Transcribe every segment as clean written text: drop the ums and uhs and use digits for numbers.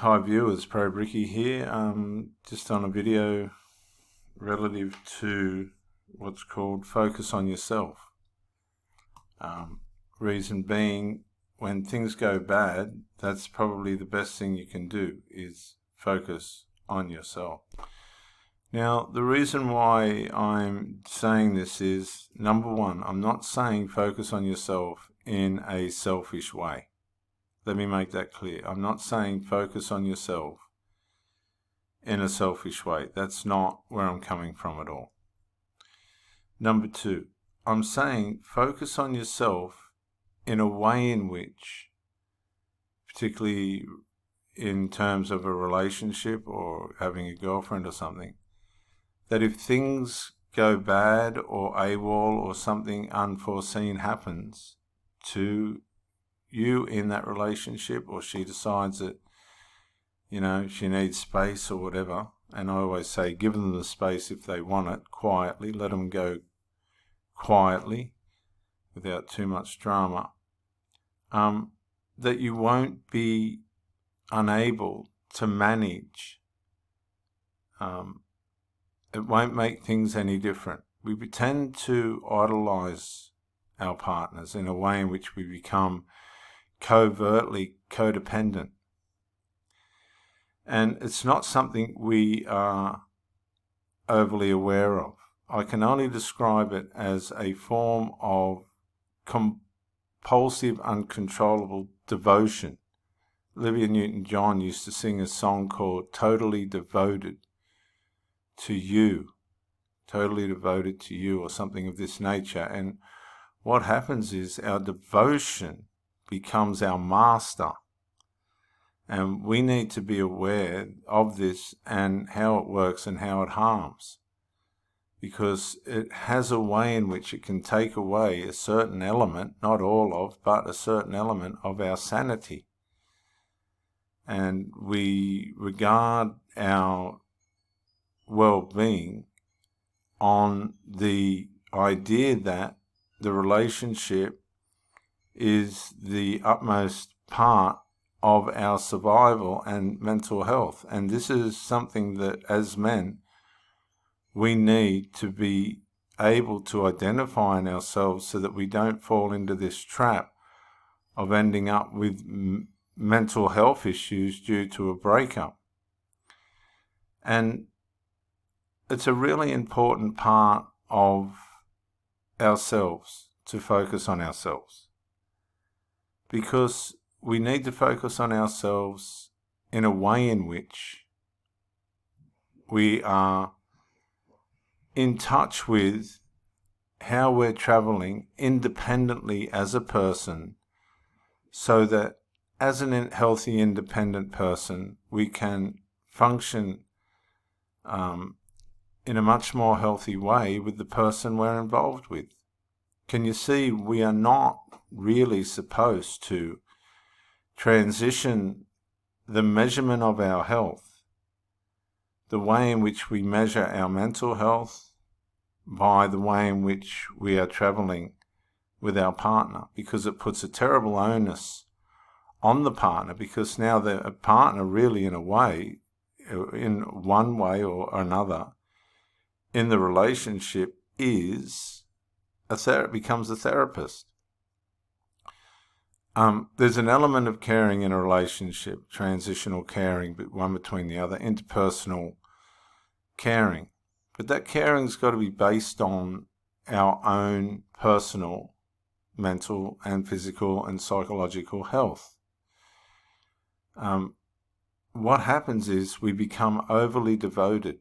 Hi viewers, Pro Bricky here, just on a video relative to what's called focus on yourself. Reason being, when things go bad, that's probably the best thing you can do, is focus on yourself. Now, the reason why I'm saying this is, number one, I'm not saying focus on yourself in a selfish way. Let me make that clear. I'm not saying focus on yourself in a selfish way. That's not where I'm coming from at all. Number two, I'm saying focus on yourself in a way in which, particularly in terms of a relationship or having a girlfriend or something, that if things go bad or AWOL or something unforeseen happens to you in that relationship, or she decides that, she needs space or whatever, and I always say give them the space if they want it, quietly, let them go quietly without too much drama, that you won't be unable to manage. It won't make things any different. We tend to idolize our partners in a way in which we become covertly codependent. And it's not something we are overly aware of. I can only describe it as a form of compulsive, uncontrollable devotion. Olivia Newton-John used to sing a song called Totally Devoted to You. Totally devoted to you, or something of this nature. And what happens is our devotion becomes our master, and we need to be aware of this and how it works and how it harms, because it has a way in which it can take away a certain element, not all of, but a certain element of our sanity. And we regard our well-being on the idea that the relationship is the utmost part of our survival and mental health. And this is something that, as men, we need to be able to identify in ourselves so that we don't fall into this trap of ending up with mental health issues due to a breakup. And it's a really important part of ourselves to focus on ourselves, because we need to focus on ourselves in a way in which we are in touch with how we're traveling independently as a person, so that as a healthy, independent person, we can function in a much more healthy way with the person we're involved with. Can you see, we are not really supposed to transition the measurement of our health, the way in which we measure our mental health, by the way in which we are traveling with our partner, because it puts a terrible onus on the partner, because now the partner really, in a way, in one way or another, in the relationship is becomes a therapist. There's an element of caring in a relationship, transitional caring, but one between the other, interpersonal caring. But that caring's got to be based on our own personal, mental and physical and psychological health. What happens is we become overly devoted.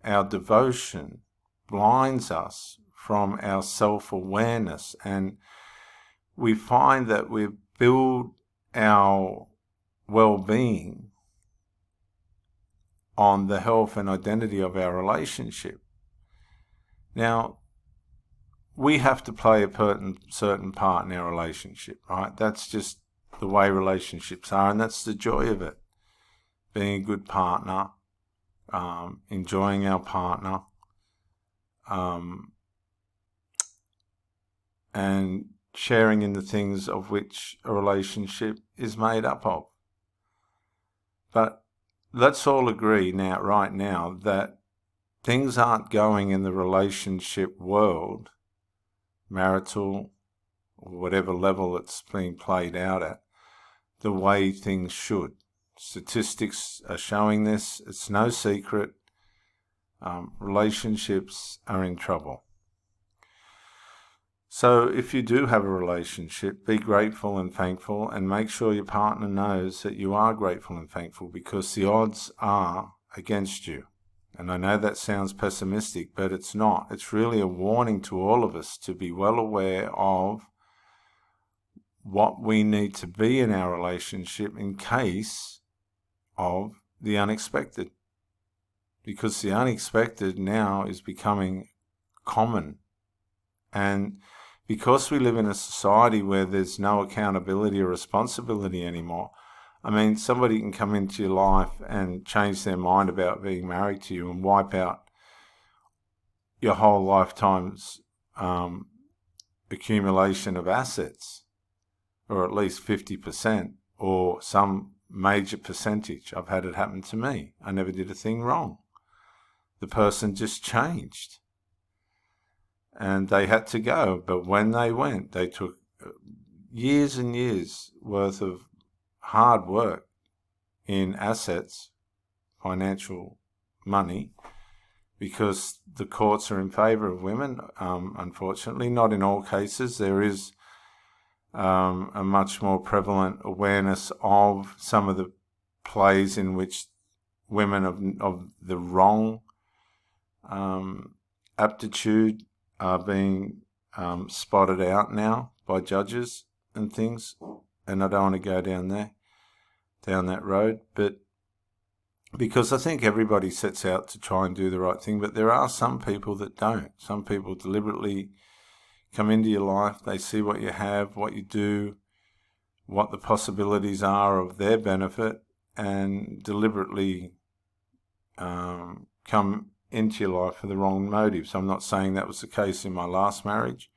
Our devotion blinds us from our self-awareness, and we find that we build our well-being on the health and identity of our relationship. Now, we have to play a certain part in our relationship, right? That's just the way relationships are, and that's the joy of it. Being a good partner, enjoying our partner, and sharing in the things of which a relationship is made up of. But let's all agree now, right now, that things aren't going in the relationship world, marital, or whatever level it's being played out at, the way things should. Statistics are showing this. It's no secret. Relationships are in trouble. So if you do have a relationship, be grateful and thankful, and make sure your partner knows that you are grateful and thankful, because the odds are against you. And I know that sounds pessimistic, but it's not. It's really a warning to all of us to be well aware of what we need to be in our relationship in case of the unexpected. Because the unexpected now is becoming common. And because we live in a society where there's no accountability or responsibility anymore, I mean, somebody can come into your life and change their mind about being married to you and wipe out your whole lifetime's accumulation of assets, or at least 50%, or some major percentage. I've had it happen to me. I never did a thing wrong. The person just changed. And they had to go. But when they went, they took years and years worth of hard work in assets, financial money, because the courts are in favour of women, unfortunately. Not in all cases. There is a much more prevalent awareness of some of the plays in which women of the wrong aptitude are being spotted out now by judges and things, and I don't want to go down that road, but because I think everybody sets out to try and do the right thing, but there are some people that don't. Some people deliberately come into your life, they see what you have, what you do, what the possibilities are of their benefit, and deliberately come into your life for the wrong motives. I'm not saying that was the case in my last marriage,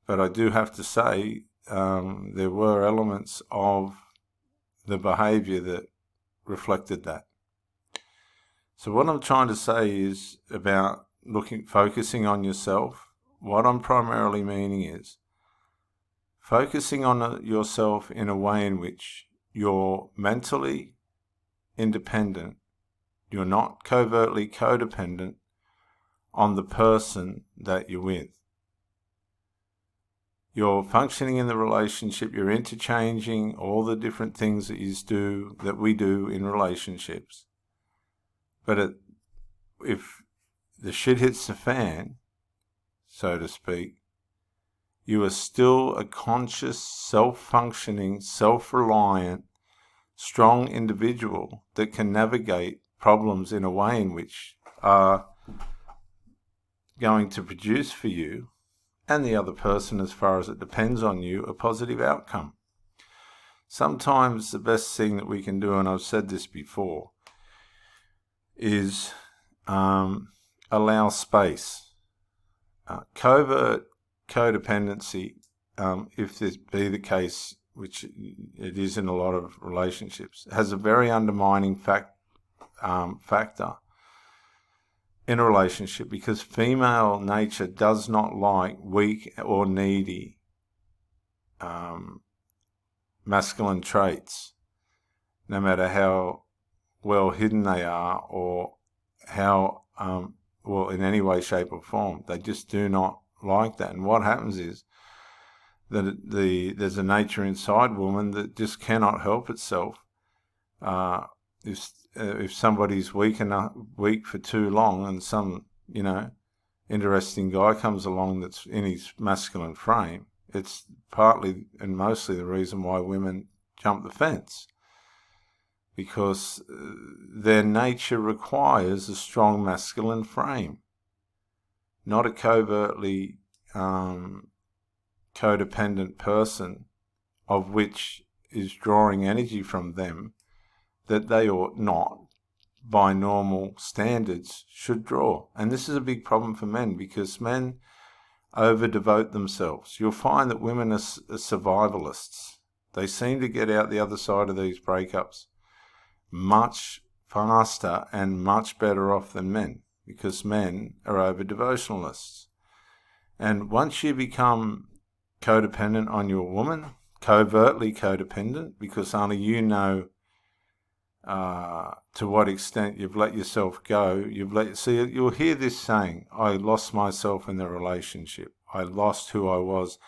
but I do have to say there were elements of the behaviour that reflected that. So what I'm trying to say is about focusing on yourself. What I'm primarily meaning is focusing on yourself in a way in which you're mentally independent. You're not covertly codependent on the person that you're with. You're functioning in the relationship, you're interchanging all the different things that we do in relationships. But if the shit hits the fan, so to speak, you are still a conscious, self-functioning, self-reliant, strong individual that can navigate problems in a way in which are going to produce for you and the other person, as far as it depends on you, a positive outcome. Sometimes the best thing that we can do, and I've said this before, is allow space. Covert codependency, if this be the case, which it is in a lot of relationships, has a very undermining factor in a relationship, because female nature does not like weak or needy masculine traits, no matter how well hidden they are or how, in any way, shape or form. They just do not like that. And what happens is that there's a nature inside woman that just cannot help itself. If somebody's weak for too long, and some interesting guy comes along that's in his masculine frame, it's partly and mostly the reason why women jump the fence, because their nature requires a strong masculine frame, not a covertly codependent person of which is drawing energy from them that they ought not, by normal standards, should draw. And this is a big problem for men, because men over-devote themselves. You'll find that women are survivalists. They seem to get out the other side of these breakups much faster and much better off than men, because men are over-devotionalists. And once you become codependent on your woman, covertly codependent, because only you know to what extent you've let yourself go, you'll hear this saying, I lost myself in the relationship. I lost who I was,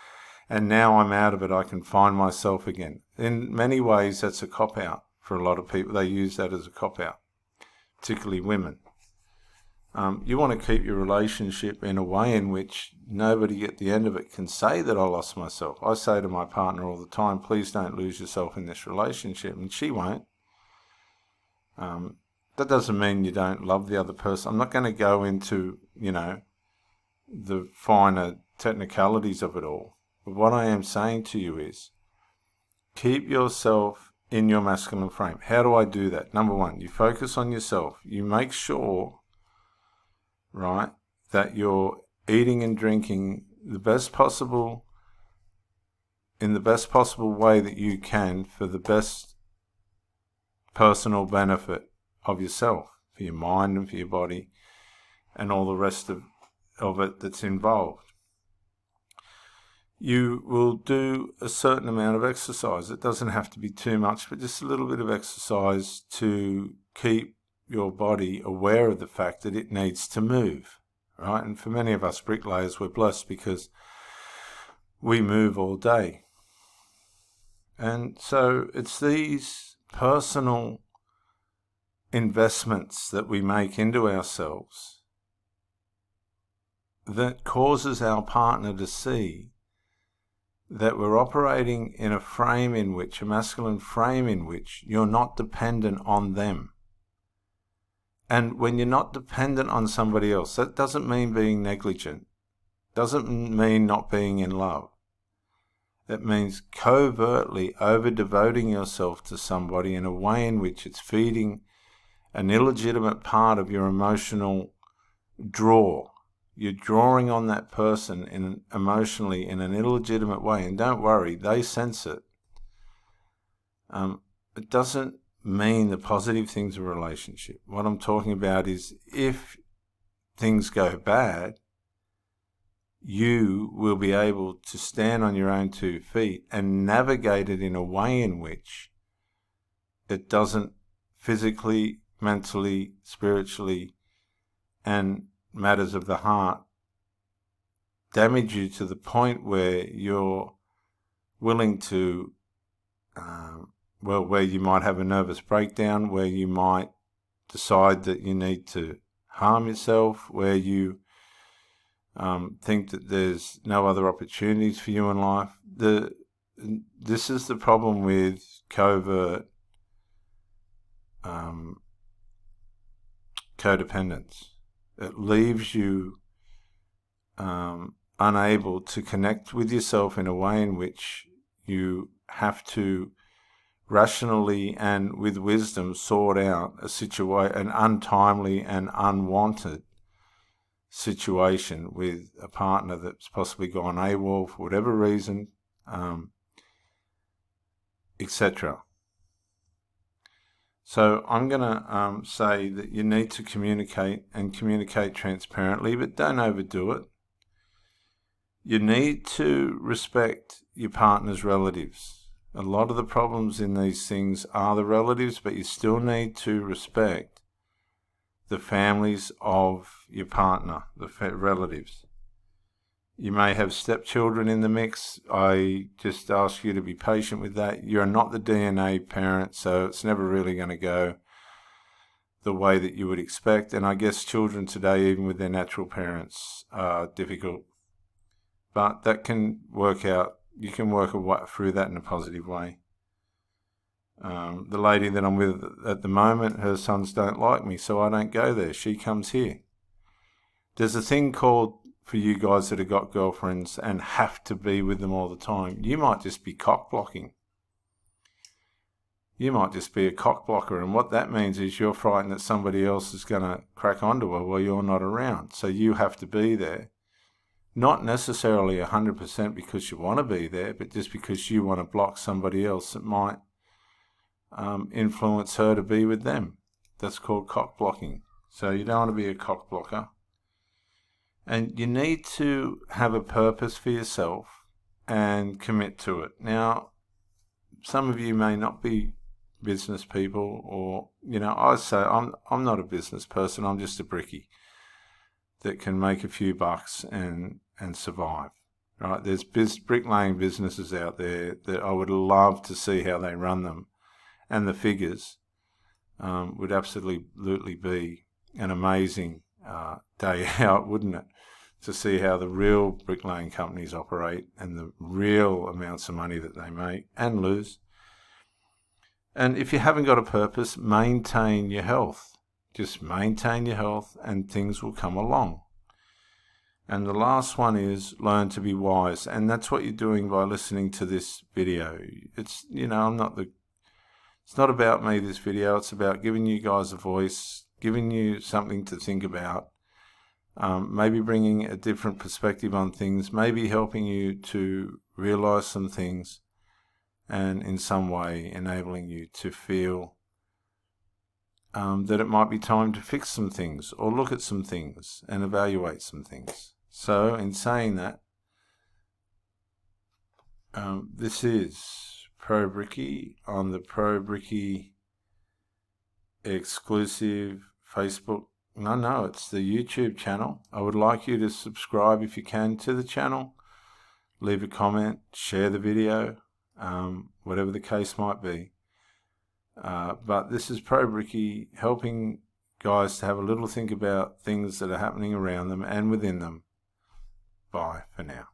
and now I'm out of it. I can find myself again. In many ways, that's a cop-out for a lot of people. They use that as a cop-out, particularly women. You want to keep your relationship in a way in which nobody at the end of it can say that I lost myself. I say to my partner all the time, please don't lose yourself in this relationship, and she won't. That doesn't mean you don't love the other person. I'm not going to go into, the finer technicalities of it all. But what I am saying to you is, keep yourself in your masculine frame. How do I do that? Number one, you focus on yourself. You make sure, right, that you're eating and drinking in the best possible way that you can for the best personal benefit of yourself, for your mind and for your body and all the rest of it that's involved. You will do a certain amount of exercise. It doesn't have to be too much, but just a little bit of exercise to keep your body aware of the fact that it needs to move, right? And for many of us bricklayers, we're blessed because we move all day. And so it's these personal investments that we make into ourselves that causes our partner to see that we're operating in a frame in which, a masculine frame in which, you're not dependent on them. And when you're not dependent on somebody else, that doesn't mean being negligent, doesn't mean not being in love. It means covertly over-devoting yourself to somebody in a way in which it's feeding an illegitimate part of your emotional draw. You're drawing on that person emotionally in an illegitimate way. And don't worry, they sense it. It doesn't mean the positive things of a relationship. What I'm talking about is if things go bad, you will be able to stand on your own 2 feet and navigate it in a way in which it doesn't physically, mentally, spiritually, and matters of the heart damage you to the point where you're willing to, where you might have a nervous breakdown, where you might decide that you need to harm yourself, where you think that there's no other opportunities for you in life. This is the problem with covert codependence. It leaves you unable to connect with yourself in a way in which you have to rationally and with wisdom sort out an untimely and unwanted situation with a partner that's possibly gone AWOL for whatever reason, etc. So I'm going to say that you need to communicate and communicate transparently, but don't overdo it. You need to respect your partner's relatives. A lot of the problems in these things are the relatives, but you still need to respect the families of your partner, the relatives. You may have stepchildren in the mix. I just ask you to be patient with that. You're not the DNA parent, so it's never really going to go the way that you would expect. And I guess children today, even with their natural parents, are difficult. But that can work out. You can work through that in a positive way. The lady that I'm with at the moment, her sons don't like me, so I don't go there. She comes here. There's a thing called, for you guys that have got girlfriends and have to be with them all the time, you might just be cock blocking. You might just be a cock blocker, and what that means is you're frightened that somebody else is going to crack onto her while you're not around. So you have to be there. Not necessarily 100% because you want to be there, but just because you want to block somebody else that might influence her to be with them. That's called cock blocking. So you don't want to be a cock blocker. And you need to have a purpose for yourself and commit to it. Now, some of you may not be business people, or, I say I'm not a business person. I'm just a brickie that can make a few bucks and survive. Right? There's bricklaying businesses out there that I would love to see how they run them, and the figures would absolutely be an amazing day out, wouldn't it? To see how the real bricklaying companies operate and the real amounts of money that they make and lose. And if you haven't got a purpose, maintain your health. Just maintain your health and things will come along. And the last one is learn to be wise. And that's what you're doing by listening to this video. It's, it's not about me, this video. It's about giving you guys a voice, giving you something to think about. Maybe bringing a different perspective on things, maybe helping you to realize some things, and in some way enabling you to feel that it might be time to fix some things or look at some things and evaluate some things. So in saying that, this is Pro Bricky on the Pro Bricky exclusive Facebook. No, it's the YouTube channel. I would like you to subscribe if you can to the channel. Leave a comment, share the video, whatever the case might be. But this is Pro Bricky helping guys to have a little think about things that are happening around them and within them. Bye for now.